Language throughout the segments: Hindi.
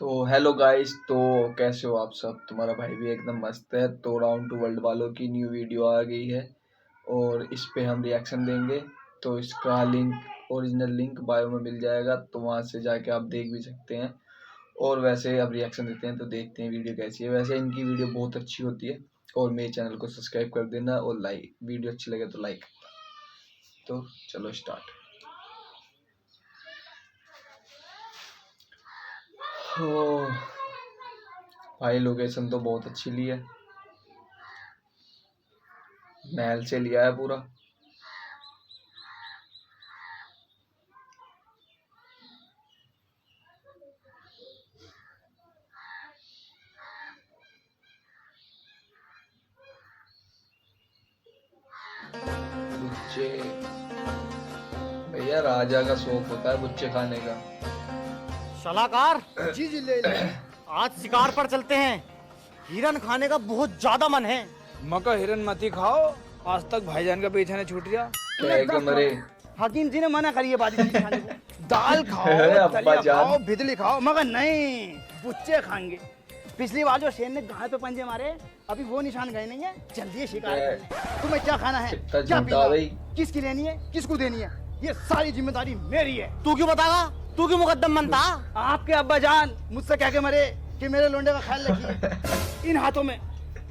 तो हेलो गाइस। तो कैसे हो आप सब। तुम्हारा भाई भी एकदम मस्त है। तो राउंड टू वर्ल्ड वालों की न्यू वीडियो आ गई है और इस पे हम रिएक्शन देंगे। तो इसका लिंक ओरिजिनल लिंक बायो में मिल जाएगा, तो वहाँ से जाके आप देख भी सकते हैं। और वैसे अब रिएक्शन देते हैं तो देखते हैं वीडियो कैसी है। वैसे इनकी वीडियो बहुत अच्छी होती है। और मेरे चैनल को सब्सक्राइब कर देना और लाइक, वीडियो अच्छी लगे तो लाइक। तो चलो स्टार्ट। हो भाई, लोकेशन तो बहुत अच्छी ली है। महल से लिया है पूरा। बुच्चे भैया, राजा का शौक होता है बुच्चे खाने का। सलाहकार, जी जी ले ले। आज शिकार पर चलते हैं। हिरन खाने का बहुत ज्यादा मन है। मका हिरन मती खाओ, आज तक भाईजान का पीछा नहीं छूट गया। क्या है कमरे। हकीम जी ने मना करी है बाजी चीज़ खाने को। दाल खाओ, अरे अब्बा दलिया जान। खाओ, भिदली खाओ, मगर नहीं, बुच्चे खाएंगे। पिछली बार जो शेर ने गाय पे पंजे मारे, अभी वो निशान गए नहीं है। जल्दी शिकार करने। तुम्हें क्या खाना है, कितना क्या झूठा पीना, भाई। किसकी लेनी है, किसको देनी है, ये सारी जिम्मेदारी मेरी है। तू क्यों बतागा? तू क्यों मुकद्दम बनता? आपके अब्बा जान मुझसे कह के मरे कि मेरे लोंडे का ख्याल रखिए। इन हाथों में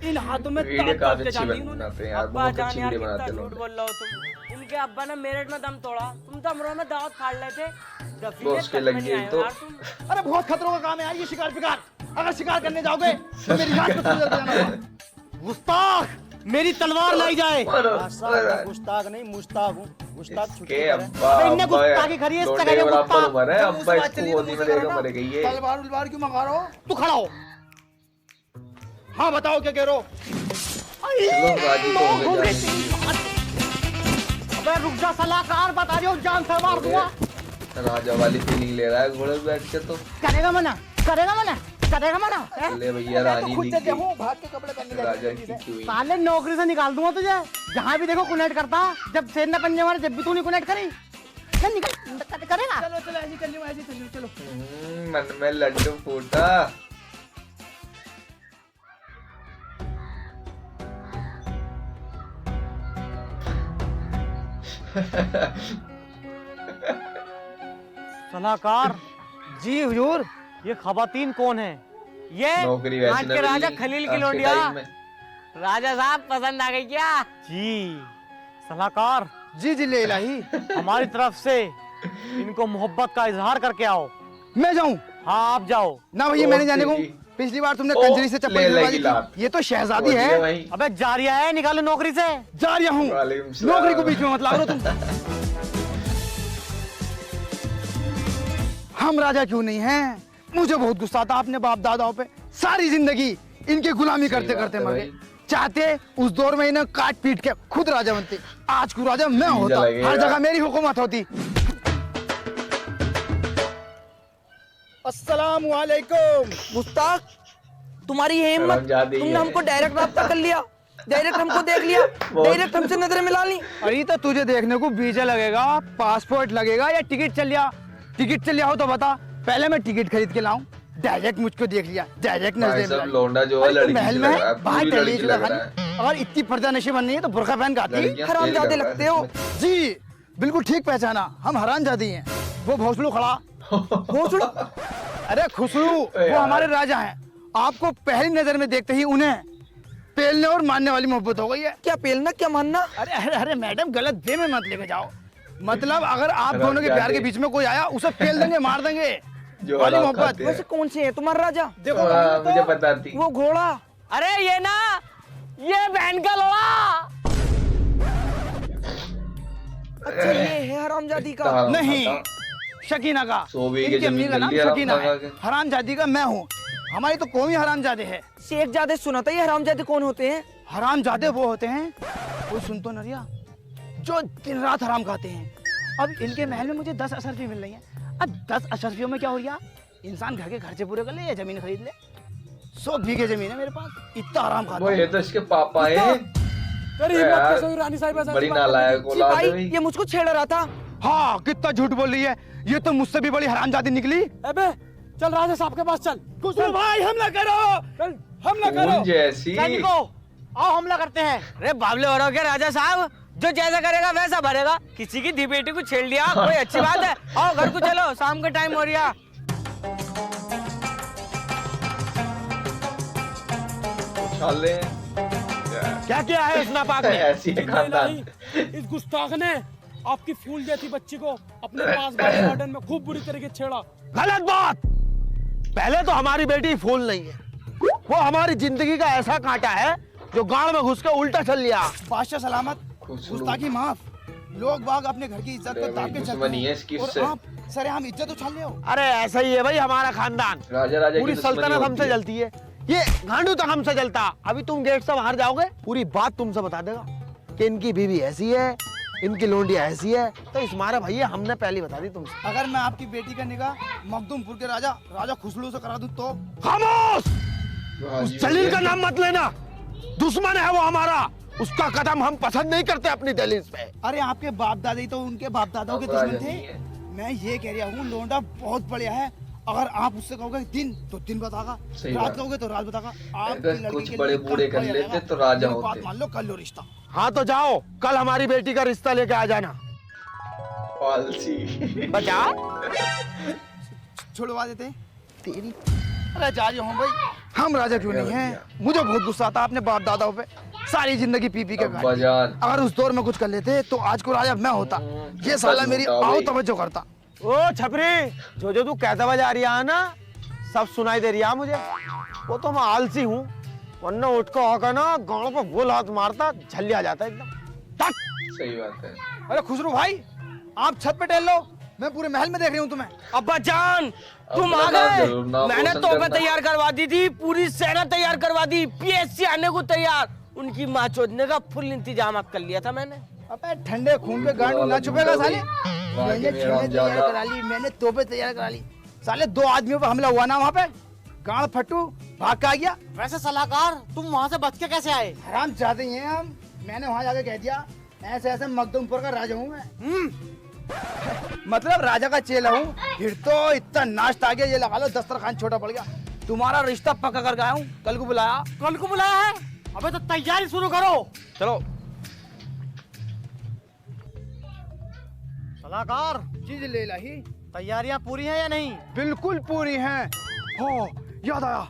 वीडियो ताकत काफी के अच्छी जानी उन्होंने। बनाते हैं यार, अब्बा बहुत जान अच्छी यार वीडियो कितना बनाते हैं झूठ लोग। बोल रहे हो तुम। इनके अब्बा ने मेरठ में दम तोड़ा, तुम तो अमरोहा में दावत फाड़ रहे थे। बॉस के लग गई तो। अरे बहुत खतरों का काम है यार ये शिकार पिकार। अगर शिकार करने जाओगे तो मेरी जान को तुझे जाना होगा। गुस्ताख, मेरी तलवार लाई जाए। गुस्ताख नहीं, मुस्ताक हूँ। गुस्ताख छुट्टी के करे। अब्बा अबे इनने गुस्ताखी करी है, इस लौंडे तरह के के बराबर गुस्ताख। उम्र है। जब अब्बा उस बात इसको चली तो गोदी में मुझसे लेकर करो मरे ना। गई है। तलवार उलवार क्यों मंगा रहे हो? तू खड़ा हो। हाँ बताओ क्या कह रहे हो? चलो राजी तो हो गए जाने के अबे रुक जा सलाहकार, बता रही हूँ जान से मार दूंगा। लिए। राजा वाली फीलिंग ले रहा है घोड़े पे बैठ के। तो करेगा मना, करेगा मना, करेगा मना। हैं? ले भैया, रानी खुद दिख जगह गई। हूँ, भाग के कपड़े पहनने राजा जाते की क्यों हुई? साले नौकरी से निकाल दूंगा तुझे। जहाँ भी देखो कुनेट करता। जब शेर ने पंजे मारे जब भी तू नहीं कुनेट करी। चल निकल, करेगा। चलो चलो ऐसी कर लो, ऐसी कर लो, चलो। मन में लड्डू फूटा। सलाहकार, जी हुजूर। ये खवातीन कौन है? ये नौकरी वैसी आज ना के राजा मिली खलील आज की के लोंडिया। टाइम में। राजा साहब पसंद आ गई क्या? जी सलाहकार, जी जी ले इलाही। हमारी तरफ से इनको मोहब्बत का इजहार करके आओ। मैं जाऊं? हाँ आप जाओ। ना भैया मैंने जाने को। तेरी। पिछली बार तुमने ओ, कंजरी से ले चप्पल लेगी दिलवाई लात। थी। ये तो शहजादी बोलिए है। भाई। अबे जारिया है, निकालो नौकरी से। जा रहा हूँ। वालेकुम सलाम। नौकरी को बीच में मत ला करो तुम। हम राजा क्यों नहीं हैं? मुझे बहुत गुस्सा आता अपने बाप दादाओं पे। सारी जिंदगी इनकी गुलामी सही करते बात करते है मर गए। भाई। चाहते उस दौर में इन्हें काट पीट के खुद राजा बनते। आज को राजा मैं होता, लगेगा। हर जगह मेरी हुकूमत होती। अस्सलाम वालेकुम। गुस्ताख, तुम्हारी ये हिम्मत, हरामजादी तुमने है। हमको डायरेक्ट रब्ता कर लिया, डायरेक्ट हमको देख लिया, डायरेक्ट हमसे नजरें मिला ली। अरे तो तुझे देखने को वीजा लगेगा, पासपोर्ट लगेगा या टिकट चल लिया? टिकट चल लिया हो तो बता, पहले मैं टिकट खरीद के लाऊं। डायरेक्ट मुझको देख लिया, डायरेक्ट भाई नजरें सब मिला ली। लौंडा जो है अरे तो लड़की महल से में लग रहा है, बाहर पूरी टहली लड़की चूल्हा लग रहा खानी। अगर इतनी पर्दा नशी बननी है तो बुर्का पहन के आती। लड़कियां फेल हरामजादे कर रहा है लगते हो। इसमें। जी बिल्कुल ठीक पहचाना, हम हरामजादी हैं। वो भोसड़ू खड़ा, भोसड़ू? अरे खुसरू, वो हमारे राजा हैं। आपको पहली नजर में देखते ही उन्हें पेलने और मारने वाली मोहब्बत हो गई है। क्या पेलना, क्या मानना? अरे अरे अरे मैडम, गलत वे में मत लेके जाओ। मतलब अगर आप दोनों के प्यार के बीच में कोई आया, उसे पेल देंगे, मार देंगे। जो वाली हराम मोहब्बत। खाते हैं। वैसे कौन से है तुम्हारा राजा? देखो मुझे पता थी। वो घोड़ा। अरे ये ना, ये बहन का लोड़ा। अच्छा ये है हरामजादी का। हराम नहीं, खाता। शकीना का। सोबी के इनकी अम्मी जमीन का नाम ले लिया शकीना रफ्ता है। खा के। हरामजादी का मैं हूँ। हमारी तो कौम ही हरामजादे है। शेख जादे सुना था, ये हरामजादे कौन होते हैं? हरामजादे वो होते हैं, कोई सुन तो नरिया, जो दिन रात हराम खाते हैं। अब इनके महल में मुझे 10 अशरफी मिल रही हैं। अब 10 अशरफियों में क्या हो गया? इंसान घर के खर्चे पूरे कर ले या जमीन खरीद ले। 100 बीघे जमीन है मेरे पास, इतना आराम खाता वो हूँ। ये तो इसके पापा है। बड़ी नालायक जी औलाद भाई, है भाई। ये मुझको छेड़ रहा था। हाँ, कितना झूठ बोल रही है। ये तो मुझसे भी बड़ी हरामजादी निकली। अबे चल राजा साहब के पास चल। खुसरो भाई हमला करो, हमला खून करो। जैसी। सैनिकों आओ हमला करते हैं। अरे बाबले हो रहा हो क्या राजा साहब? जो जैसा करेगा वैसा भरेगा। किसी की धी बेटी को छेड़ लिया कोई अच्छी बात है? आओ घर को चलो, शाम का टाइम हो रहा। उछाले क्या किया है इस नापाक ने? ऐसी है खानदान। इस गुस्ताख ने आपकी फूल जैसी बच्ची को अपने पास वाले गार्डन में खूब बुरी तरीके से छेड़ा। गलत बात। पहले तो हमारी बेटी फूल नहीं है, वो हमारी जिंदगी का ऐसा कांटा है जो गाड़ में घुस के उल्टा चल लिया। बादशाह सलामत, खुसरो। गुस्ताखी माफ। लोग बाग अपने घर की इज्जत को दाग के चलते दुश्मनी है हैं इसकी और इससे। आप सरे हम इज्जत उछाल रहे हो। अरे ऐसा ही है भाई हमारा खानदान। राजा राजा पूरी की दुश्मनी सल्तनत होती हमसे है। जलती है, ये गांडू तक हमसे जलता। अभी तुम गेट से बाहर जाओगे, पूरी बात तुमसे बता देगा कि इनकी बीवी ऐसी है, इनकी लोंडिया ऐसी है। तो इस मारा भैया हमने पहले बता दी तुमसे। अगर मैं आपकी बेटी का निकाह मखदूमपुर के राजा राजा खुसरो से करा दूं तो? खामोश, राजी उस जलील का हो गए। नाम मत लेना। दुश्मन है वो हमारा, उसका कदम हम पसंद नहीं करते अपनी दहलीज पे। अरे आपके बाप दादा तो उनके बाप दादाओं के अब दुश्मन राजा थे। नहीं है। मैं ये कह रहा हूँ लोंडा बहुत बढ़िया है। अगर आप उससे कहोगे दिन तो दिन बतागा, सही रात बात। कहोगे तो रात बतागा। अगर आपकी लड़की कुछ के बड़े लिए बूढ़े कल कर बढ़िया लेते रहेगा। तो राजा ये बात होते। मान लो, कर लो रिश्ता। हाँ तो जाओ, कल हमारी बेटी का रिश्ता लेके आ जाना। पालसी। बचा छुड़वा देते तेरी। अरे जा रही हूँ भाई, हम राजा क्यों नहीं हैं? मुझे बहुत गुस्सा आता अपने बाप दादाओं पे। सारी जिंदगी पी पी के अब्बा काटी। जान। अगर उस दौर में कुछ कर लेते तो आज को राजा मैं होता। ये साला सच मेरी होता आओ भाई। तवज्जो करता। ओ छपरी, जो जो तू कहता हुआ जा रही है ना, सब सुनाई दे रही है मुझे। वो तो मैं आलसी हूँ, वरना उठ कर होकर ना गाँव पे गोल हाथ मारता, झल्ली आ जाता एकदम। टक। सही बात है। अरे खुसरो भाई, आप छत पे टहल लो, मैं पूरे महल में देख रही हूँ तुम्हें। अब्बा जान तुम अपना आ नाम गए। जरूर नाम मैंने रोशन तोहफे करना। तैयार करवा दी थी, पूरी सेना तैयार करवा दी, पीएससी आने को तैयार। उनकी माँ चोदने का फुल इंतजाम कर लिया था मैंने। अबे ठंडे खून पे गांड ना छुपेगा साले। वहाँ मैंने के मेरा छीने तैयार ज्यादा- करा ली, मैंने तोपे तैयार करा ली। साले 2 आदमियों पे हमला हुआ ना वहाँ पे, गांड फट्टू भाग का गया। वैसे सलाहकार तुम वहाँ से बच के कैसे आए? हराम चाहते हैं हम। मैंने वहाँ जाके कह दिया ऐसे ऐसे मखदूमपुर का राजा हूँ मैं। मतलब राजा का चेला हूँ। फिर तो इतना नाश्ता आ गया, ये लगा लो दस्तरखान छोटा पड़ गया। तुम्हारा रिश्ता पक्का करके आया हूँ, कल को बुलाया। कल को बुलाया है? अबे तो तैयारी शुरू करो। चलो। सलाहकार चीज ले लाही। तैयारियां पूरी हैं या नहीं? बिल्कुल पूरी हैं। हो याद आया,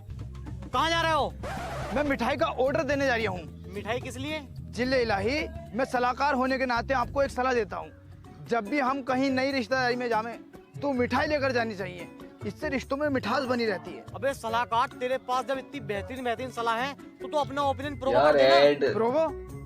कहाँ जा रहे हो? मैं मिठाई का ऑर्डर देने जा रही हूँ। मिठाई किस लिए? जिले इलाही, मैं सलाहकार होने के नाते आपको एक सलाह देता हूँ। जब भी हम कहीं नई रिश्तेदारी में जावें तो मिठाई लेकर जानी चाहिए। इससे रिश्तों में मिठास बनी रहती है। अबे सलाहकार तेरे पास जब इतनी बेहतरीन बेहतरीन सलाह है तो अपना ओपिनियन प्रो यार कर देना। ऐड प्रोवो,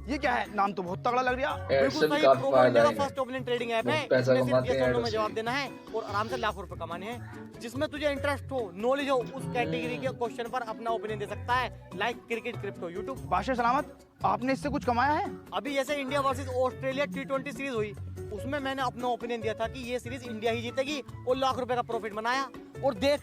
ये क्या है? नाम तो बहुत तगड़ा लग रहा। ऐड बिल्कुल से भी सही। काफी प्रो फायदा इंडिया का है। फर्स्ट ओपनिंग ट्रेडिंग ऐप है। बहुत पैसा इसमें सिर्फ कमाते yes हैं और no ऐड में से। जवाब देना है और आराम से लाखों रुपए कमाने हैं। जिसमें तुझे इंटरेस्ट हो, नॉलेज हो, उस कैटेगरी के क्वेश्चन पर अपना ओपिनियन दे सकता है। Like cricket, crypto, YouTube. बादशाह सलामत, आपने इससे कुछ कमाया है? अभी जैसे India versus Australia T20 series हुई, उसमें मैंने अपना ओपिनियन दिया था कि ये सीरीज इंडिया ही जीतेगी और लाख रुपए का प्रॉफिट बनाया। और देख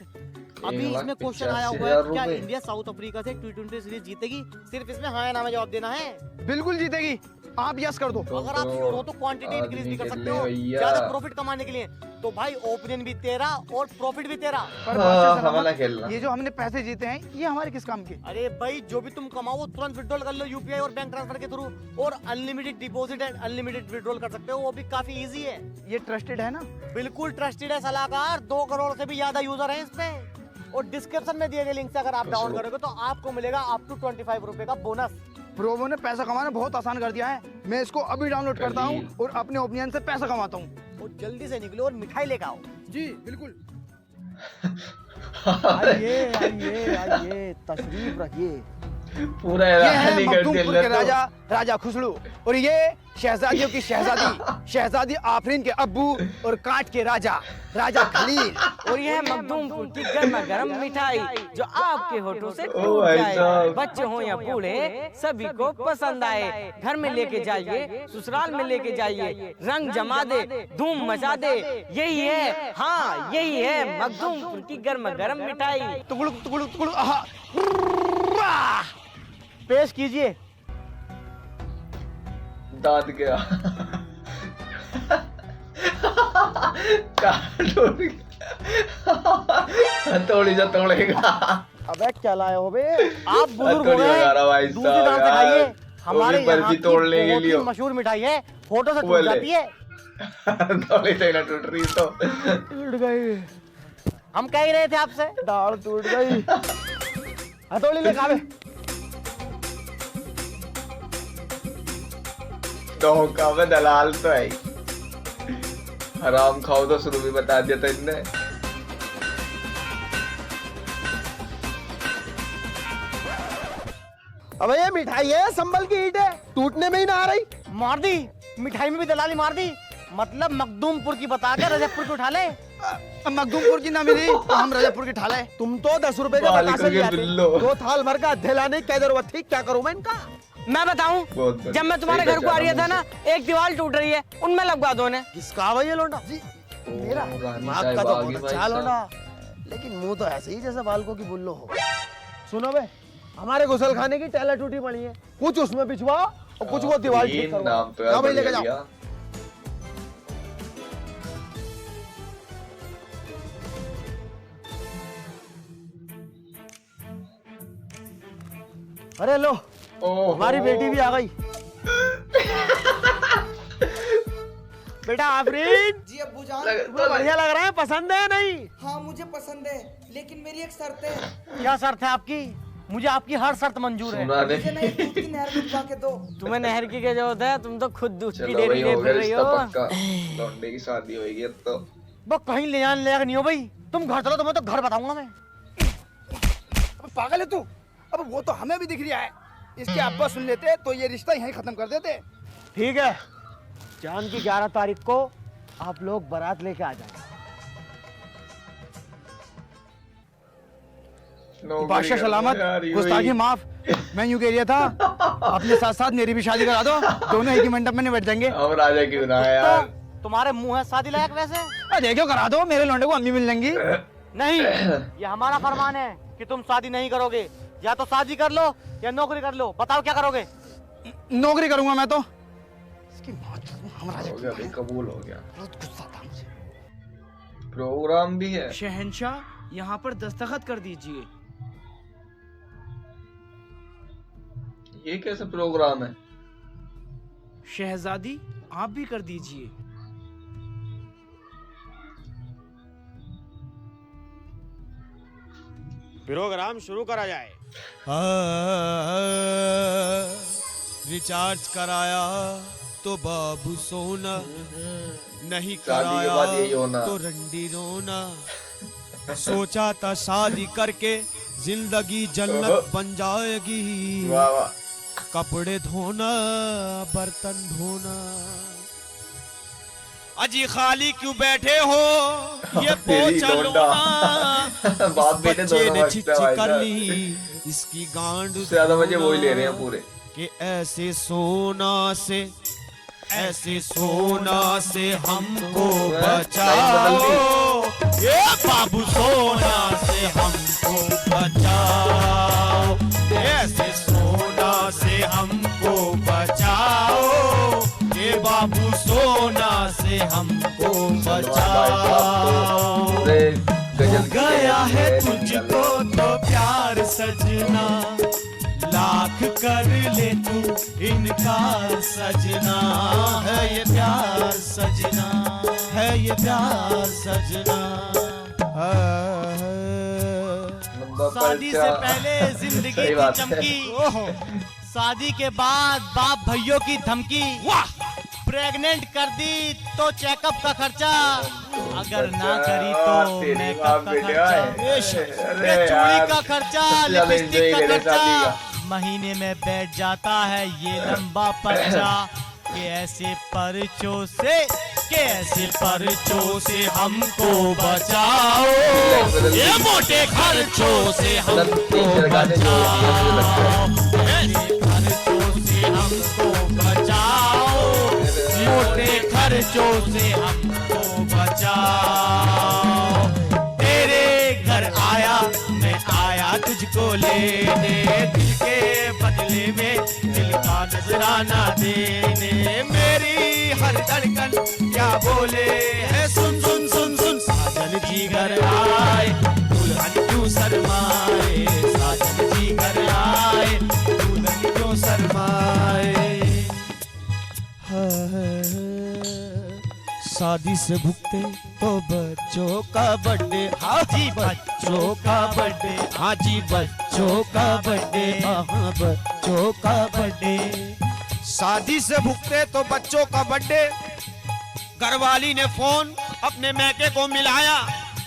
अभी इसमें क्वेश्चन आया हुआ है, क्या 1,85,000 इंडिया साउथ अफ्रीका से T20 सीरीज जीतेगी? सिर्फ इसमें हाँ या ना में जवाब देना है। बिल्कुल जीतेगी, आप यस कर दो। अगर आप श्योर हो तो क्वांटिटी इंक्रीज भी कर सकते हो भैया। ज्यादा प्रॉफिट कमाने के लिए। तो भाई ओपिनियन भी तेरा और प्रॉफिट भी तेरा। पर हाँ, बादशाह हमारा सलामत, खेलना। ये जो हमने पैसे जीते हैं ये हमारे किस काम के? अरे भाई जो भी तुम कमाओ वो तुरंत विड्रॉल कर लो यूपीआई और बैंक ट्रांसफर के थ्रू। और unlimited deposit and unlimited withdrawal कर सकते हो, वो भी काफी इजी है। ये ट्रस्टेड है ना? बिल्कुल ट्रस्टेड है सलाहकार। 2 करोड़ से भी ज्यादा यूजर है इस पे। और डिस्क्रिप्शन में दिए गए लिंक से अगर आप डाउन करोगे तो आपको मिलेगा अप टू 25 रुपए का बोनस। प्रोवो ने पैसा कमाना बहुत आसान कर दिया है। मैं इसको अभी डाउनलोड करता हूँ और अपने ओपिनियन से पैसा कमाता हूँ। और जल्दी से निकलो और मिठाई लेकर आओ। जी बिल्कुल। आइए आइए आइए, तशरीफ रखिए। पूरा ये है हैरानी कर मखदूमपुर दिया के तो। राजा राजा खुसरो, और ये शहजादियों की शहजादी शहजादी आफरीन के अब्बू और कांट के राजा राजा खलील। और यह मखदूमपुर की गर्मा गर्म मिठाई जो आपके होठों से ओ टूट भाई जाए। साहब। बच्चे हो या बूढ़े सभी को पसंद आए। घर में लेके जाइए, ससुराल में लेके जाइए, रंग जमा दे, धूम मचा दे। यही है, हाँ यही है मखदूमपुर की गर्मा गर्म मिठाई। टुकड़ुक टुकड़ुक टुकड़ुक, आहा, पेश कीजिए। दाद गया। काट उड़ गया। थोड़ी सा तोड़ेगा। अबे क्या लाए हो बे? आप बुजुर्ग हो थोड़ी लगा रहा भाई गए, दूसरी साहब तरह से यार। खाइए। वो हमारे भी यहाँ बर्फी की तोड़ने के बहुत ही लिए। मशहूर मिठाई है, फोटो से बोले। टूट जाती है। थोड़ी सी ना टूट रही तो। टूट गई, हम कह ही रहे थे आपसे। दाढ़ टूट गई। हथौड़ी ले खावे। धोखा में दलाल तो है ही। हराम खाओ तो शुरू भी बता दिया था इनने। अबे ये मिठाई है, संभल की ईंट है, टूटने में ही ना आ रही। मार दी, मिठाई में भी दलाली मार दी। मतलब मखदूमपुर की बता के रजबपुर की उठा ले। मखदूमपुर की ना मिली तो हम रजबपुर की ठा लाए। तुम तो 10 रुपए का मालिक बतासे के ले आते। बिल्लो। 2 थाल भर का अद्धे लाने की क्या जरूरत थी? क्या करूं मैं इनका? मैं बताऊं, बहुत बढ़िया। जब मैं तुम्हारे सही घर को आ रही था बचाना ना, एक दीवार टूट रही है, उनमें लगवा दो ने। किसका भाई ये लोंडा? जी मेरा दिमाग का तो बहुत अच्छा लोंडा, लेकिन मुंह तो ऐसे ही जैसे बालकों की बुल्लो हो। सुनो बे, हमारे गुसल खाने की टैला टूटी पड़ी है, कुछ उसमें बिछवाओ और कुछ वो दीवार ठीक करवाओ। नाम तो जाओ यार भाई लेके बढ़िया जाओ। दिया। अरे लो, ओहो। हमारी बेटी भी आ गई। बेटा आफरीन, जी अब्बू जान। तुम्हें बढ़िया लग रहा है, पसंद है नहीं? हाँ मुझे पसंद है, लेकिन मेरी एक शर्त है। क्या शर्त है आपकी? मुझे आपकी हर शर्त मंजूर है। सुना दे। मुझे नहीं दूध की नहर भिजवा के दो। तुम्हें नहर की क्या जरूरत है? तुम तो खुद दूध की चलो डेयरी भाई ले हो फिर गया रही रिश्ता हो। पक्का। लौंडे की शादी होगी अब तो। वो कहीं ले जाने लायक नहीं हो भाई। तुम घर चलो, तुम्हें तो घर बताऊंगा मैं। अब पागल है तू? अब वो तो हमें भी दिख रहा है। इसके अब्बा सुन लेते तो ये रिश्ता यहीं खत्म कर देते। ठीक है, चांद की 11 तारीख को आप लोग बारात लेके आ जाएंगे। बादशाह सलामत, गुस्ताखी माफ। मैं यूं कह रहा था, अपने साथ साथ मेरी भी शादी करा दो, दोनों एक ही मंडप में निपट जाएंगे। हम राजा क्यों ना है यार। तुम्हारे मुंह है शादी लायक वैसे? देखो करा दो, मेरे लौंडे को अम्मी मिल जाएंगी। नहीं, ये हमारा फरमान है कि तुम शादी नहीं करोगे। या तो शादी कर लो या नौकरी कर लो। बताओ क्या करोगे? नौकरी करूंगा मैं तो। इसकी मौत, हम राजा हो गया भाई, कबूल हो गया। बहुत गुस्सा था मुझे। प्रोग्राम भी है। शहंशाह, यहाँ पर दस्तखत कर दीजिए। ये कैसा प्रोग्राम है? शहजादी, आप भी कर दीजिए। प्रोग्राम शुरू करा जाए। रिचार्ज कराया तो बाबू सोना, नहीं शादी के बाद यही कराया होना। तो रंडी रोना। सोचा था शादी करके जिंदगी जन्नत बन जाएगी। वाह वाह। कपड़े धोना, बर्तन धोना। अजी खाली क्यों बैठे हो, ये तेरी पोछा लोंडा। लोना। बाप बेटे बच्चे दोनों ने मस्त है चिच्ची भाई कर साहब। ली, इसकी गांड उससे ज्यादा मजे वही ले रहे हैं पूरे। कि ऐसे सोना से, ऐसे सोना से हमको बचाओ। ये बाबू सोना से हमको बचाओ। ऐसे सोना से हमको बचाओ। ये बाबू सोना से हमको बचाओ। पूरे गजल की गया है तैयारी तुझको तो प्यार सजना, लाख कर ले तू इनकार सजना। है ये प्यार सजना, है ये प्यार सजना। लंबा शादी से पर्चा। पहले जिंदगी सही थी बात है। चमकी, शादी के बाद बाप भैयों की धमकी। प्रेग्नेंट कर दी तो चेकअप का खर्चा, अगर ना करी तो तेरी मेकअप बाप का बेटे खर्चा, अरे ये चूड़ी यार, का खर्चा, सबसे ज्यादा लिपस्टिक enjoy का करे शादी खर्चा, का। महीने में बैठ जाता है ये लंबा पर्चा। कि ऐसे पर्चों से, कि ऐसे पर्चों से हमको बचाओ। ये मोटे खर्चों से हमको बचाओ। ऐसे खर्चों से हमको बचाओ। मोटे खर्चों से हमको बचाओ। तेरे घर आया, मैं आया तुझको लेने, दिल के बदले में दिल का नजराना देने। मेरी हर धड़कन क्या बोले है, सुन सुन सुन सुन। साजन जी घर आए, दुल्हन क्यों शर्माए, साजन जी घर आए, दुल्हन क्यों शर्माए। शादी से भुगते तो बच्चों का बर्थडे, हाँ जी बच्चों का बर्थडे, हाँ जी बच्चों का बर्थडे, हाँ बच्चों का बर्थडे। शादी से भुगते तो बच्चों का बर्थडे। घरवाली ने फोन अपने मैके को मिलाया,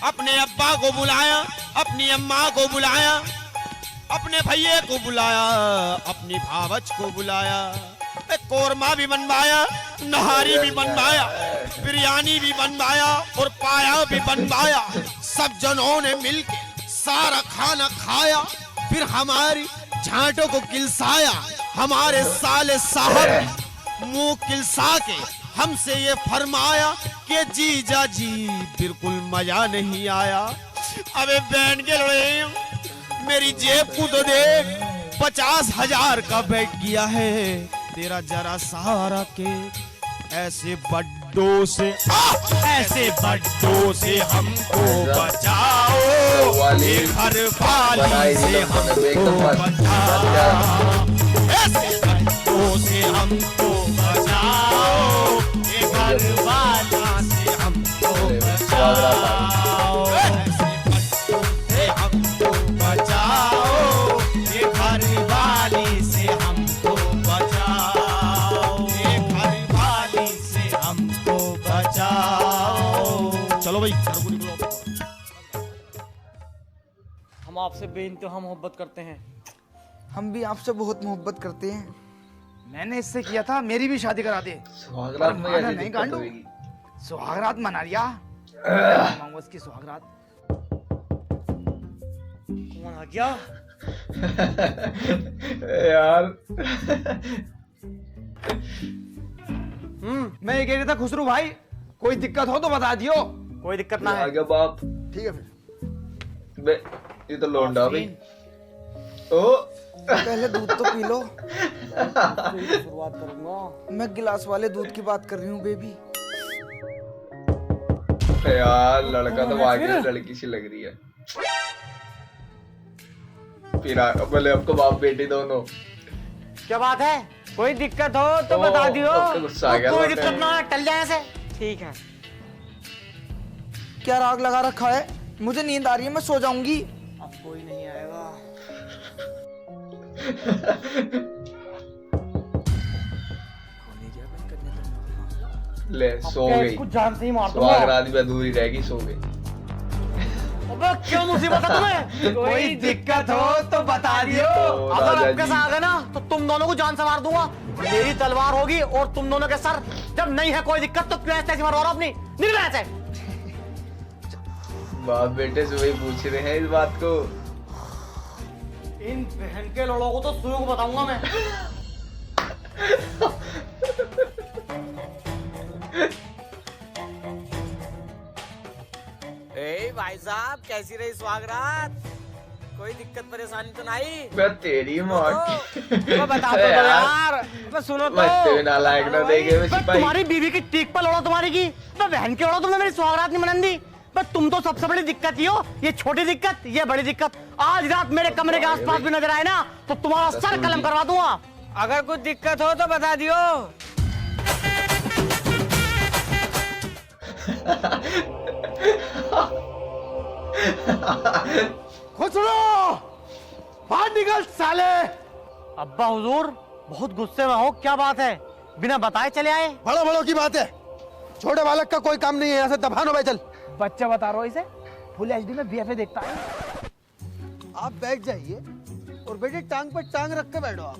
अपने अब्बा को बुलाया, अपनी अम्मा को बुलाया, अपने भैये को बुलाया, अपनी भावच को बुलाया, कोरमा भी बनवाया, नहारी भी बनवाया, बिरयानी भी बनवाया और पाया भी बनवाया। सब जनों ने मिलके सारा खाना खाया, फिर हमारी झांटों को किलसाया। हमारे साले साहब ने मुंह किलसा के हमसे ये फरमाया कि जीजा जी बिल्कुल मजा नहीं आया। अबे बैंड के लोड़े मेरी जेब को तो देख, 50,000 का बैठ गया है तेरा जरा सहारा के। ऐसे बड्डों से ऐसे बड्डों से हमको बचाओ, ये घर वाली से हमको बचाओ, ऐसे बड्डों से हमको बचाओ, ये घर वाला से हमको बचाओ, ऐसे बड्डों से हमको बचाओ, ये घर वाली से हमको बचाओ, ये घर वाली से हमको बचाओ। चलो भाई घर को निकलो। हम आपसे बेइंतहा मोहब्बत करते हैं। हम भी आपसे बहुत मोहब्बत करते हैं। मैंने इससे किया था मेरी भी शादी करा दे। सुहागरात में माना कैसी नहीं दिक्कत गांडू। होगी? सुहागरात मना लिया। मांगो इसकी सुहागरात। कौन आ गया? यार मैं ये कह रहा था खुसरू भाई, कोई दिक्कत हो तो बता दियो। कोई दिक्कत ना आ है। गया बाप। ठीक है फिर। बे ये तो लोंडा भाई। ओ पहले दूध तो पी लो। शुरुआत करूंगा। मैं गिलास वाले दूध की बात कर रही हूँ बेबी। यार लड़का तो वाकई लड़की सी लग रही है। फिर बोले आपको बाप बेटी दोनों। क्या बात है? कोई दिक्कत हो तो बता दियो। आपको गुस्सा आ गया कोई तो दिक्कत ना है, टल जाए ऐसे। ठीक है। क्या राग लगा रखा है? मुझे नींद आ रही है, मैं सो जाऊंगी। अब कोई नहीं आएगा। ले सो गई। कुछ जान से ही मार दूंगा। सुहागरात भी अधूरी रहेगी, सो गई। अबे क्या मुसीबत है तुम्हें? कोई दिक्कत हो तो बता दियो। अगर राजा आपके जी। साथ आ गए ना तो तुम दोनों को जान से मार दूंगा। मेरी तलवार होगी और तुम दोनों के सर। जब नहीं है कोई दिक्कत तो क्यों ऐसे मारो अपनी? निकल ऐसे। बाप बेटे से वही पूछ रहे हैं इस बात को। इन बहन के लोगों को तो सुई को बताऊंगा मैं। ए भाई साहब, कैसी रही सुहागरात? कोई दिक्कत परेशानी तो नहीं? मैं तेरी माँ की। तो बता दो यार। तो सुनो तो। मैं नालायक ना देखे मैं बस सिपाही। तुम्हारी बीवी की टीक पर लोड़ा तुम्हारी की। मैं बहन के लोड़ा तुमने मेरी सुहागरात नहीं मनन दी। बस तुम तो सबसे बड़ी दिक्कत ही हो। ये छोटी दिक्कत, ये बड़ी दिक्कत। आज रात मेरे कमरे के आसपास भी नजर आए ना तो तुम्हारा सर कलम करवा दूंगा। अगर कुछ दिक्कत हो तो बता दियो। खुसरो बाहर निकल साले। अब्बा हुजूर बहुत गुस्से में हो, क्या बात है? बिना बताए चले आए? बड़ों बड़ों की बात है, छोटे बालक का कोई काम नहीं है। यहाँ से दफानो भाई, चल। बच्चा बता रहा हो इसे, फुल एचडी में बीएफए देखता है। आप बैठ जाइए और बेटी टांग पर टांग रख के बैठो। आप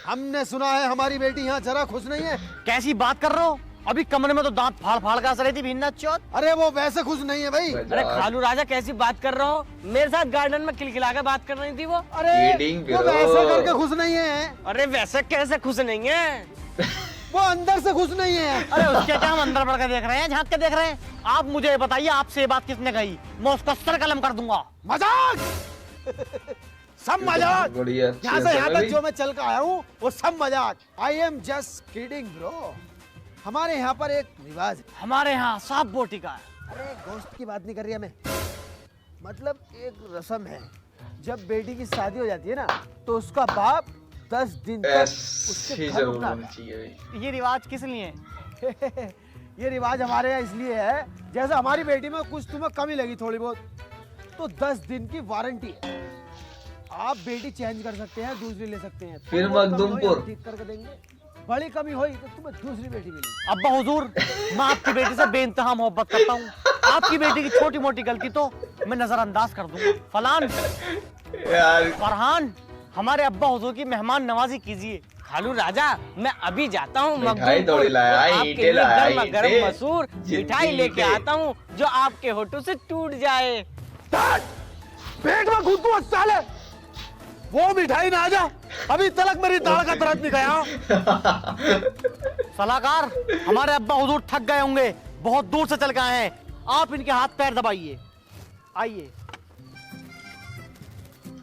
हमने सुना है हमारी बेटी यहाँ जरा खुश नहीं है। कैसी बात कर रहे हो? अभी कमरे में तो दांत फाड़ फाड़ कर हंस रही थी भिन्ना चौथ। अरे वो वैसे खुश नहीं है भाई। अरे खालू राजा, कैसी बात कर रहे हो? मेरे साथ गार्डन में खिलखिला के बात कर रही थी वो। अरे Feeding वो करो। वैसे करके खुश नहीं है, अरे वैसे कैसे खुश नहीं है? वो अंदर से खुश नहीं है। अरे उसके क्या हम अंदर बढ़ के देख रहे हैं, झांक के देख रहे हैं? आप मुझे ये बताइए, आपसे ये बात किसने कही? मैं उसका सर कलम कर दूंगा। मजाक सब मजाक। बढ़िया। यहाँ से यहाँ तक जो मैं चल कर आया हूँ वो सब मजाक। I am just kidding bro. हमारे यहाँ पर एक रिवाज है। हमारे यहाँ सांप बोटी का है। अरे गोश्त की बात नहीं कर रही मैं, मतलब एक रस्म है, जब बेटी की शादी हो जाती है ना तो उसका बाप 10 दिन तक उसके ऐसी घर जरूर रुकना होनी चाहिए भाई। ये रिवाज किस लिए है? ये रिवाज हमारे यहाँ इसलिए है, जैसे हमारी बेटी में कुछ तुम्हें कमी लगी थोड़ी बहुत, तो 10 दिन की वारंटी है, आप बेटी चेंज कर सकते हैं, दूसरी ले सकते हैं। फिर थोड़ी बहुत कमी मखदूमपुर। होई, हम ठीक करके देंगे, बड़ी कमी हुई तो तुम्हें दूसरी बेटी मिलेगी। अब्बा हुजूर, मैं आपकी बेटी से बेइंतहा मोहब्बत करता हूँ। आपकी बेटी की छोटी मोटी गलती तो मैं नजरअंदाज कर दूंगा। फलान, यार फरहान, हमारे अब्बा हुजूर की मेहमान नवाजी कीजिए। खालू राजा, मैं अभी जाता हूँ मिठाई मखदूमपुर थोड़ी लाया, और आपके ईंटें लिए लाया, गर्मा गर्म ईंटें। मसूर जितनी मिठाई लेके ईंटें। आता हूँ जो आपके होठों से टूट जाए। पेट में घुस तू साले, वो मिठाई ना आ जाए, अभी तलक मेरी दाल का दर्द नहीं गया। सलाहकार, हमारे अब्बा हुजूर थक गए होंगे, बहुत दूर से चल के आए हैं, आप इनके हाथ पैर दबाइए। आइए।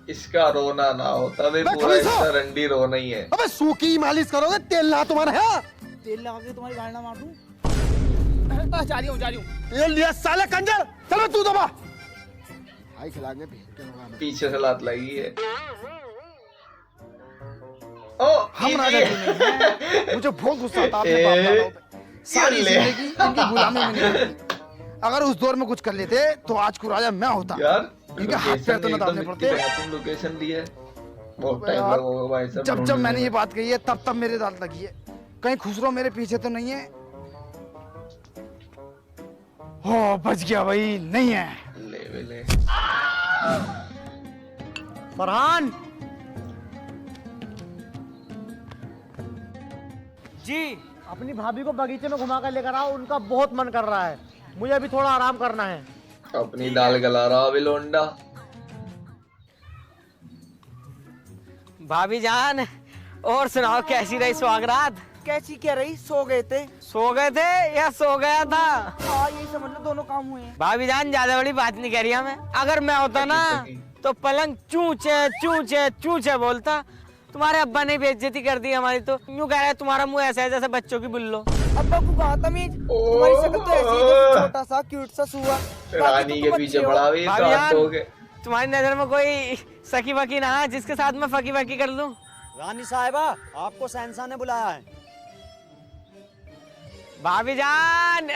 इसका रोना ना होता वे मैं पूरा खलीसा। इसका रंडी रोना ही है। अबे सूखी मालिश करोगे, तेल ला तुम्हारे है? तेल लगा के तुम्हारी गाड़ी ना मार दूं। जा रही हूँ। तेल लिया साले कंजर, चलो तू दबा। भाई खिलाएंगे पीछे से लात लगी है। ओ हम राजा जी नहीं हैं। मुझे बहुत गुस्सा आता है अपने बाप दादाओं पे। सारी ले। जिंदगी इनकी गुलामी में निकली। अगर उस दौर में कुछ कर लेते तो आज को राजा मैं होता। यार इनके हाथ पैर तो न डालने पड़ते। तुम लोकेशन दी है, बहुत टाइम यार, लगा भाई साहब। जब ढूंढने मैंने में। ये बात कही है तब मेरे दांत लगी है, कहीं खुसरो मेरे पीछे तो नहीं है? हो बच गया भाई, नहीं है। ले फरहान जी अपनी भाभी को बगीचे में घुमा कर लेकर आओ, उनका बहुत मन कर रहा है, मुझे अभी थोड़ा आराम करना है। अपनी दाल गला रहा अभी लोंडा। भाभी जान, और सुनाओ कैसी रही सुहागरात? कैसी क्या रही, सो गए थे? सो गए थे या सो गया था? हाँ यही समझ लो, दोनों काम हुए हैं। भाभी जान ज्यादा बड़ी बात नहीं कह रही मैं, अगर मैं होता ना तो पलंग चूचे चूचे चूचे बोलता। तुम्हारे अब्बा ने बेइज्जती कर दी हमारी, तो यूं कह रहा है तुम्हारा मुंह ऐसा है जैसे बच्चों की बुल्लो। अब्बा को कहा तमीज, तुम्हारी शक्ल तो ऐसी है जैसे छोटा सा क्यूट सा सुआ। रानी के पीछे पड़ा हुई भाभी तो जान, हो गए। तुम्हारी नजर में कोई सखी वकी ना है जिसके साथ मैं फकी वकी कर लूं? रानी साहिबा, आपको शहंशाह ने बुलाया है। भाभी जान,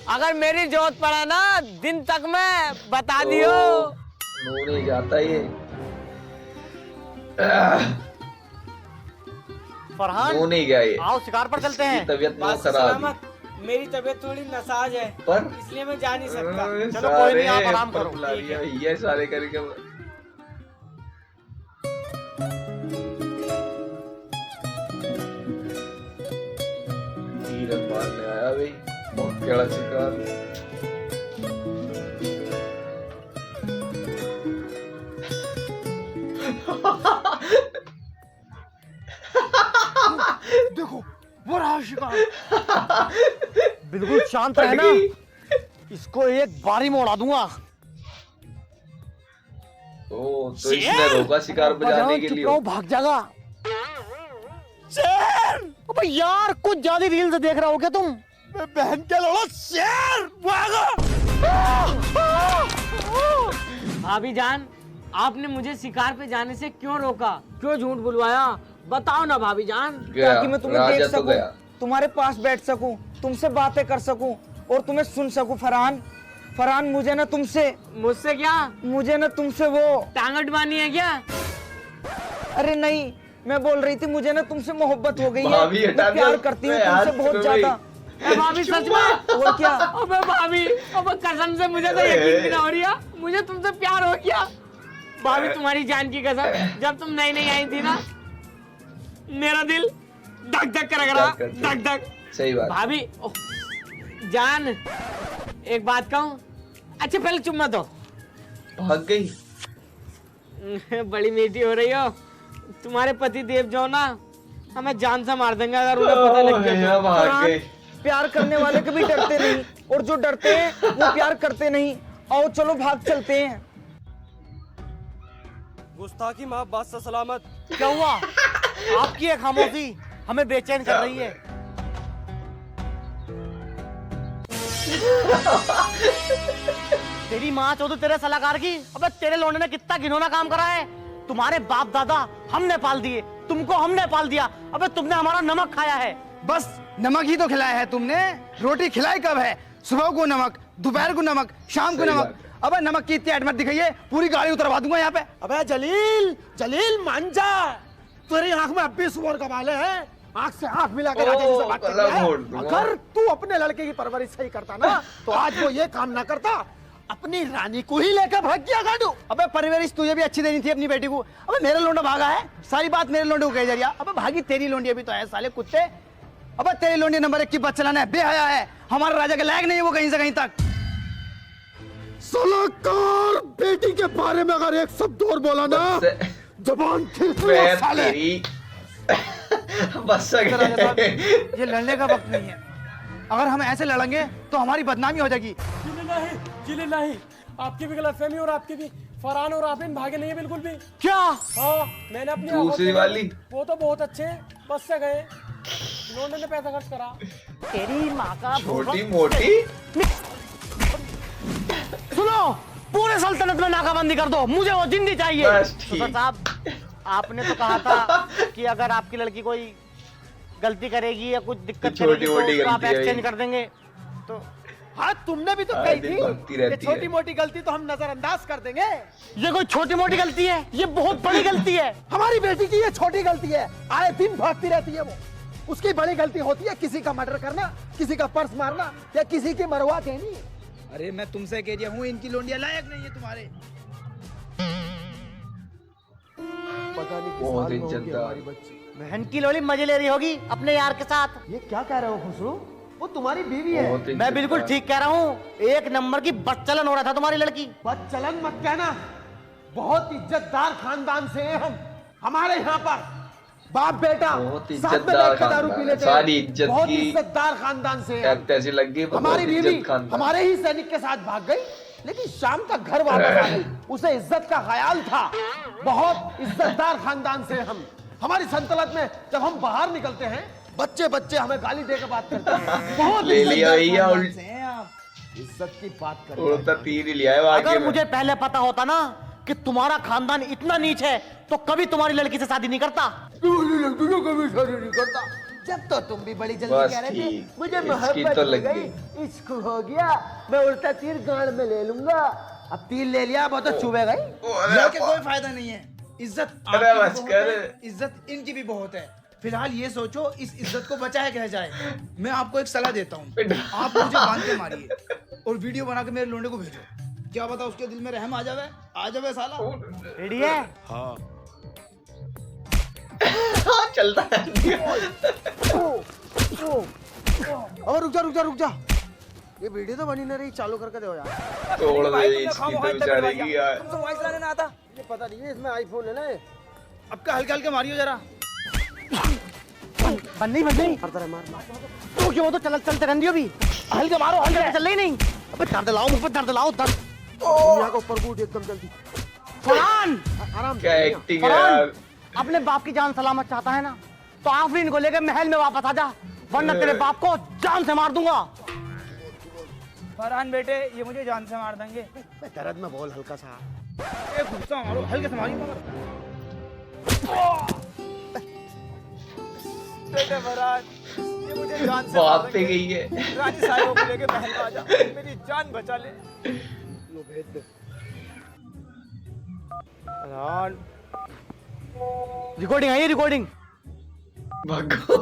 अगर मेरी जोत पड़ा ना दिन तक में बता दियो। नो नहीं जाता ये। फरहान, नो नहीं गया ये। आओ शिकार पर चलते हैं। इसकी तबीयत बहुत बात खराब है। मेरी तबीयत थोड़ी नसाज है, पर इसलिए मैं जा नहीं सकता। चलो कोई नहीं, आप आराम करो। बुला लिया ये सारे करके। तीरथ मारने आया भाई, बहुत केड़ा शिकार। देखो वो रहा शिकार। बिल्कुल शांत रहना, इसको एक बारी में उड़ा दूंगा। ओ तो इसने रोका शिकार बजाने के चुप लिए। रहो, भाग जाएगा। शेर! अबे यार, कुछ ज्यादा रील्स देख रहे हो क्या तुम? बहन के लोड़ा शेर भागा। भाभी जान, आपने मुझे शिकार पे जाने से क्यों रोका, क्यों झूठ बुलवाया? बताओ ना भाभी जान। गया, ताकि मैं तुम्हें राजा देख तो सकूं, गया। तुम्हारे पास बैठ सकूं, तुमसे बातें कर सकूं और तुम्हें सुन सकूं। फरहान, फरहान मुझे ना तुमसे, मुझसे क्या मुझे ना तुमसे वो, टांगट बानी है क्या? अरे नहीं, मैं बोल रही थी मुझे ना तुमसे मोहब्बत हो गई है। भाभी हटा मैं प्यार दो। करती हूँ अरे यार, तुमसे बहुत सुनो ज्यादा। ए भाभी सच में? और क्या? अबे भाभी, अबे कसम से मुझे तो यकीन भी ना हो रही है, मुझे तुमसे प्यार हो गया। भाभी तुम्हारी जान की कसम, जब तुम नई नई आई थी ना, मेरा दिल धक धक कर रहा, धक धक। सही बात। भाभी ओह, जान एक बात कहूँ? अच्छा पहले चुम्मा दो। भाग गई। बड़ी मीठी हो रही हो। तुम्हारे पति देव जो ना हमें जान से मार देंगे अगर उन्हें पता लग गया तो। भाग गई। प्यार करने वाले कभी डरते नहीं, और जो डरते हैं वो प्यार करते नहीं। आओ चलो भाग चलते हैं। गुस्ताखी माँ बात से सलामत। क्या हुआ? आपकी एक खामोशी हमें बेचैन कर रही है। तेरी माँ चौधरी तेरे सलाहकार की। अबे तेरे लौंडे ने कितना घिनौना काम करा है। तुम्हारे बाप दादा हमने पाल दिए, तुमको हमने पाल दिया। अबे तुमने हमारा नमक खाया है। बस नमक ही तो खिलाया है तुमने। रोटी खिलाई कब है? सुबह को नमक, दोपहर को नमक, शाम को सही नमक। बात अबे नमक की इतनी ऐड मत दिखाइए, पूरी गाड़ी उतरवा दूंगा यहाँ पे। अबे जलील, जलील मान जा, तेरी आंख में अब भी सुअर का बाल है। आंख से आंख मिला कर राजा जी से बात गला करती मोड़ है। दूंगा। अगर तू अपने लड़के की परवरिश सही करता ना तो आज वो ये काम ना करता, अपनी रानी को ही लेकर भाग गया गाड़ू। अबे परवरिश तुझे भी अच्छी देनी थी अपनी बेटी को। अबे मेरा लोंडा भागा है, सारी बात मेरे लोंडे को कही जा रही है। अबे भागी तेरी लोंडी अभी तो है साले कुत्ते। अबे तेरी लोंडी नंबर 1 की बस चलाना है, बेहया है, हमारे राजा के लायक नहीं है वो कहीं से कहीं तक। सलाहकार बेटी के बारे में अगर एक शब्द और बोला ना, जबान खिलखिला मैं साले। तेरी बस राजा साहब, ये लड़ने का वक्त नहीं है। अगर हम ऐसे लड़ेंगे तो हमारी बदनामी हो जाएगी। जिले नहीं, आपकी भी गलतफहमी और आपकी भी। फरहान और आफरीन भागे नहीं है बिल्कुल भी। क्या? हाँ, मैंने अपनी आंखों दूसरी से वाली? वो तो बहुत अच्छे हैं, बस से गए, लोंडे ने पैसा खर्च करा। तेरी माँ का छोटी मोटी। सुनो, पूरे सल्तनत में नाकाबंदी कर दो, मुझे वो जिंदी चाहिए। बस ठीक। सर साहब, आपने तो कहा था कि अगर आपकी लड़की कोई गलती करेगी या कुछ दिक्कत छोटी करेगी मोटी तो आप गलती है एक्सचेंज ये। कर देंगे। तो हाँ, तुमने भी तो हाँ, कही देखो, होती थी रहती कि छोटी है। मोटी गलती तो हम नजरअंदाज कर देंगे। ये कोई छोटी मोटी गलती है? ये बहुत बड़ी गलती है। हमारी बेटी की ये छोटी गलती है, आए दिन भागती रहती है वो। उसकी बड़ी गलती होती है किसी का मर्डर करना, किसी का पर्स मारना या किसी की मरवा देनी। अरे मैं तुमसे कह दिया हूँ, इनकी लोंडिया लायक नहीं है तुम्हारे। पता नहीं किस बहुत हाल में होगी इज्जतदार। हमारी बच्ची। बहन की लोली मजे ले रही होगी अपने यार के साथ। ये क्या कह रहे हो खुसरो? वो तुम्हारी बीवी है। बहुत मैं बिल्कुल इज्जतदार। ठीक कह रहा हूँ। एक नंबर की बदचलन हो रहा था तुम्हारी लड़की। बदचलन मत कहना, बहुत इज्जतदार खानदान से हैं हम। हमारे यहाँ पर बाप बेटा बहुत साथ में इज्जतदार बैठ के दारू खानदान पी है। लेते हैं। सारी इज्जत बहुत की इज्जतदार खानदान से हैं हम। एक्ट ऐसी लग गई, बहुत हमारी बीवी इज्जत खानदान। हमारे ही सैनिक के साथ भाग गई, लेकिन शाम तक घर वापस आ गई। उसे इज्जत का ख्याल था। बहुत इज्जतदार खानदान से हम। हमारी सल्तनत में जब हम बाहर निकलते हैं, बच्चे बच्चे हमें गाली देकर बात करते हैं। बहुत ले लिया इज्जतदार भैया, खानदान उल्ट- से हैं आप। इज्जत की बात करें। उड़ता तीर ही लिया है वाकई अगर में। मुझे पहले पता होता ना कि तुम्हारा खानदान इतना नीच है तो कभी तुम्हारी लड़की से शादी नहीं करता। कभी शादी नहीं करता। जब तो तुम भी बड़ी जल्दी बस कह रहे थे, ठीक। मुझे इसकी मोहब्बत तो हो लग गई, इश्क हो गया, मैं उड़ता तीर गाड़ में ले लूंगा। अब तीर ले लिया, बहुत तो चुभे गई। अरे लेके कोई फायदा नहीं है। इज्जत अरे आपकी भी बस बहुत कर। है, इज्जत इनकी भी बहुत है। फिलहाल ये सोचो इस इज्जत को बचाया क्या जाए। मैं आपको एक सलाह देता हूँ, आप मुझे बांध के मारिए और वीडियो बना के मेरे लोंडे को भेजो। क्या पता उसके दिल में रहम आ जावे साला। रेडी है? हाँ, चलता है। और रुक जा रुक जा, ये वीडियो तो बनी नहीं रही, चालू करके दो यार। तोड़ दे इसकी तो बेचारे की यार। तुमसे वॉइस लाने ना आता। ये पता नहीं है इसमें आईफोन है ना। अब का हल्के हल्के मारियो जरा। बन नहीं तो क्यों? तो चलते रहने दियो भी। हल्के मारो, हल्के चल रही नहीं। अबे दर्द लाओ, मुझ पे दर्द लाओ, दर्द। दुनिया के ऊपर कूद एकदम जल्दी। फरहान, आराम क्या से। एक्टिंग है फरहान, यार। अपने बाप की जान सलामत चाहता है ना तो आफरीन को लेकर महल में वापस आ जा, वरना तेरे बाप को जान से मार दूंगा। फरहान बेटे, ये मुझे जान से मार देंगे। दर्द में बोल हल्का सा। एक गुस्सा मारो, हल्के से मारियो मगर। बेटे फरहान, ये मुझे जान से बाप मार पे देंगे। गई है। रानी साहिबों को लेके महल में आ जा, मेरी जान बचा ले। लो भेज दे। रिकॉर्डिंग है ये, रिकॉर्डिंग। भगो।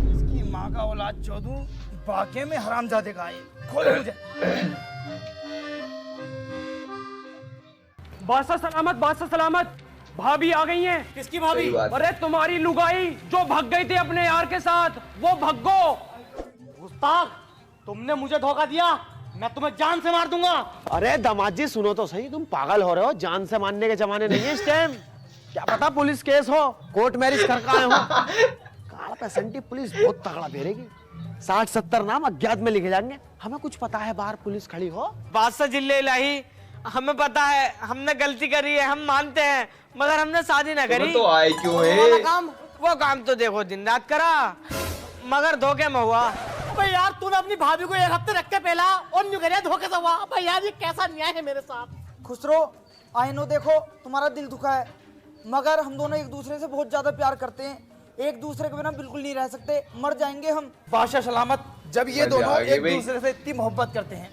इसकी माँ का औलाद चौधू वाकई में हरामजादे का है। खोलो मुझे। बादशाह सलामत, बादशाह सलामत। भाभी आ गई हैं। किसकी भाभी? सही बात है। अरे तुम्हारी लुगाई जो भाग गई थी अपने यार के साथ, वो भग्गो। गुस्ताख, तुमने मुझे धोखा दिया, मैं तुम्हें जान से मार दूंगा। अरे दामाद जी सुनो तो सही, तुम पागल हो रहे हो। जान से मारने के जमाने नहीं है इस टाइम। क्या पता पुलिस केस हो, कोर्ट मैरिज करके आए हो। काला पैसेंटी पुलिस बहुत तगड़ा फेरेगी। 60-70 नाम अज्ञात में लिखे जाएंगे। हमें कुछ पता है बाहर पुलिस खड़ी हो। बादशाह जिले इलाही, हमें पता है हमने गलती करी है, हम मानते हैं, मगर हमने शादी ना करी। तो आए क्यों वो वाला है? काम, वो काम तो देखो दिन रात करा, मगर धोखे में हुआ। अबे यार तूने अपनी भाभी को 1 हफ्ते रख के पहला और न्यू कह धोखे से हुआ। अबे यार ये कैसा न्याय है मेरे साथ। खुसरो, आई नो देखो तुम्हारा दिल दुखा है, मगर हम दोनों एक दूसरे से बहुत ज्यादा प्यार करते हैं। एक दूसरे के बिना बिल्कुल नहीं रह सकते, मर जाएंगे हम। बादशाह सलामत, जब ये मजा दोनों आ गई एक भाई। दूसरे से इतनी मोहब्बत करते हैं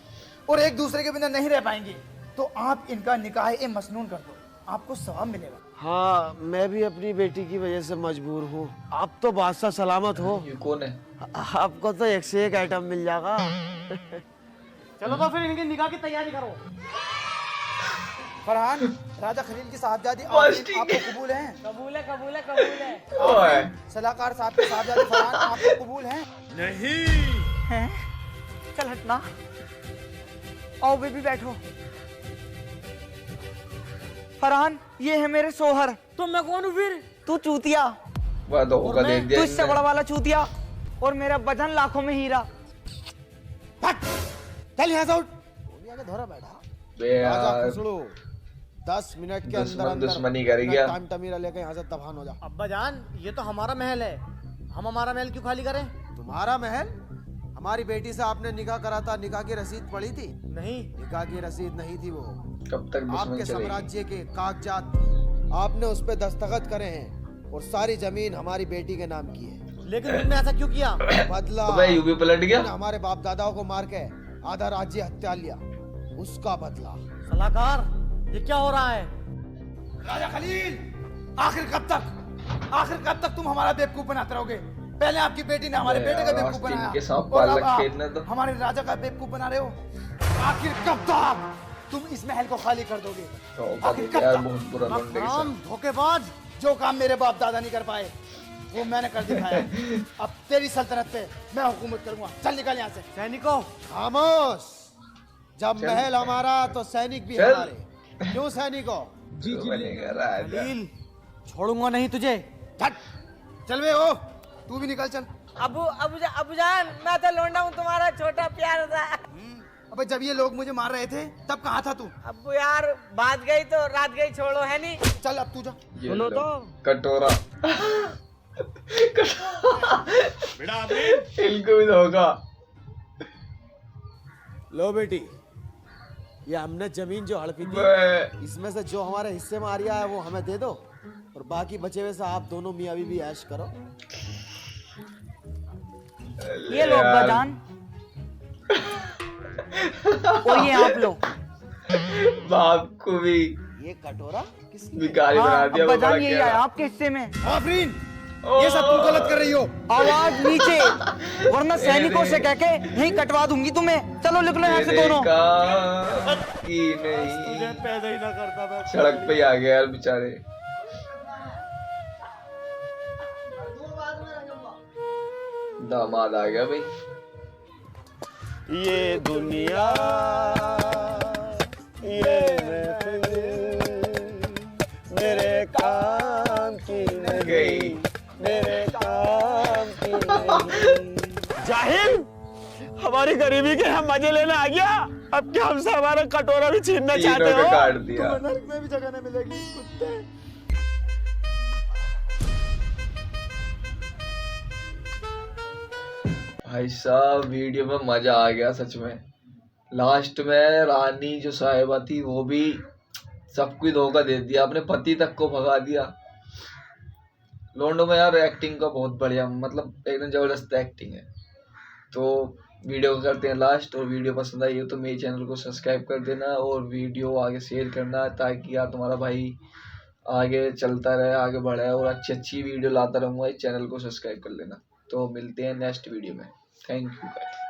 और एक दूसरे के बिना नहीं रह पाएंगे, तो आप इनका निकाह ए मसनून कर दो, आपको सवाब मिलेगा। हाँ, मैं भी अपनी बेटी की वजह से मजबूर हूँ। आप तो बादशाह सलामत हो, ये कौन है? आपको तो 1 से 1 आइटम मिल जाएगा। चलो तो फिर इनकी निकाह की तैयारी करो। फरहान, राजा खलील की साहबजादी आफरीन आपको कबूल हैं? कबूल है, कबूल है, कबूल है। ओए, सलाहकार साहब के साहबजादे फरहान आपको कबूल हैं? हैं? चल हटना। आओ बेबी बैठो। फरहान, ये है मेरे सोहर। तो मैं कौन हूँ फिर? तू चूतिया, वह धोखा दे तू दिया इससे इनने। बड़ा वाला चूतिया, और मेरा वजन लाखों में हीरा। चल यहाँ से उठ। बे यार, 10 मिनट के दुश्मन दुश्मनी कर गया। टाइम टमीरा लेके यहाँ से तबाह हो जा। अब्बा जान ये तो हमारा महल है, हम हमारा महल क्यों खाली करें? तुम्हारा महल? हमारी बेटी से आपने निकाह करा था, निकाह की रसीद पड़ी थी? नहीं। निकाह की रसीद नहीं थी वो, कब तक दुश्मन आपके चलेगी? साम्राज्य के कागजात थी। आपने उस पे दस्तखत करे हैं और सारी जमीन हमारी बेटी के नाम की है। लेकिन तुमने ऐसा क्यों किया? बदला, अबे यूपी पलट गया। तुमने हमारे बाप दादाओं को मार के आधा राज्य हत्या लिया, उसका बदला। सलाहकार ये क्या हो रहा है? राजा खलील, आखिर कब तक तुम हमारा बेवकूफ बनाते रहोगे? पहले आपकी बेटी ने हमारे बेटे का बेवकूफ रास्ते बनाया इनके सांप और पाल अब रखे आप इतने तो। हमारे राजा का बेवकूफ बना रहे हो। आखिर कब तक तुम इस महल को खाली कर दोगे? धोखा दे आखिर दिया कब यार, तक? बहुत बुरा लौंडे के हम साथ। धोखेबाज। जो काम मेरे बाप दादा नहीं कर पाए वो मैंने कर दिखाया। अब तेरी सल्तनत पे मैं हुकूमत करूंगा। चल निकल यहाँ से। सैनिकों खामोश, जब महल हमारा तो सैनिक भी चल। हमारे। क्यों सैनिकों? जो बनेगा राजा। खलील, छोड़ूंगा नहीं तुझे। चल वे हो, तू भी निकल चल। अबू जान, मैं तो लौंडा हूँ तुम्हारा छोटा प्यार था। अबे जब ये लोग मुझे मार रहे थे तब कहाँ था तू? अबू यार बात गई तो रात गई, छोड़ो है नहीं। चल अब तू जा। ये सुनो लो, तो। कटोरा। इनको भी धोखा। लो बेटी, ये हमने जमीन जो हड़पी थी, बे, इसमें से जो हमारे हिस्से में आ रहा है वो हमें दे दो, और बाकी बचे हुए से आप दोनों मियाँ बीवी ऐश करो। ये लो अब्बा यार, जान, और ये आप लो। बाप को भी ये कटोरा किसकी? भिखारी हाँ, बना दिया। अब्बा वो जान बड़ा यही क्या आया रहा। आपके हिस्से में। आफरीन, ये सब तुम गलत कर रही हो। आवाज नीचे, वरना सैनिकों से कह के यहीं कटवा दूंगी तुम्हें। चलो निकलो यहाँ से तेरे दोनों। काम की नहीं, पैदा ही ना करता मैं। सड़क पे ही आ गया यार बेचारे। दामाद आ गया भाई। ये दुनिया, ये मेरे काम की गई। मेरे काम की नहीं। जाहिल, हमारी गरीबी के हम मजे लेने आ गया, अब क्या हमसे हमारा कटोरा भी छीनना चाहते तीनों हो? को काट दिया। नरक में भी जगह नहीं मिलेगी कुत्ते। भाई साहब वीडियो में मजा आ गया सच में। लास्ट में रानी जो साहिबा थी वो भी सबको धोखा दे दिया, अपने पति तक को भगा दिया। लोंडो में यार एक्टिंग का बहुत बढ़िया, मतलब एकदम जबरदस्त एक्टिंग है। तो वीडियो को करते हैं लास्ट, और वीडियो पसंद आई हो तो मेरे चैनल को सब्सक्राइब कर देना और वीडियो आगे शेयर करना, ताकि यार तुम्हारा भाई आगे चलता रहे, आगे बढ़े और अच्छी अच्छी वीडियो लाता रहूँगा। इस चैनल को सब्सक्राइब कर लेना। तो मिलते हैं नेक्स्ट वीडियो में। Thank you guys.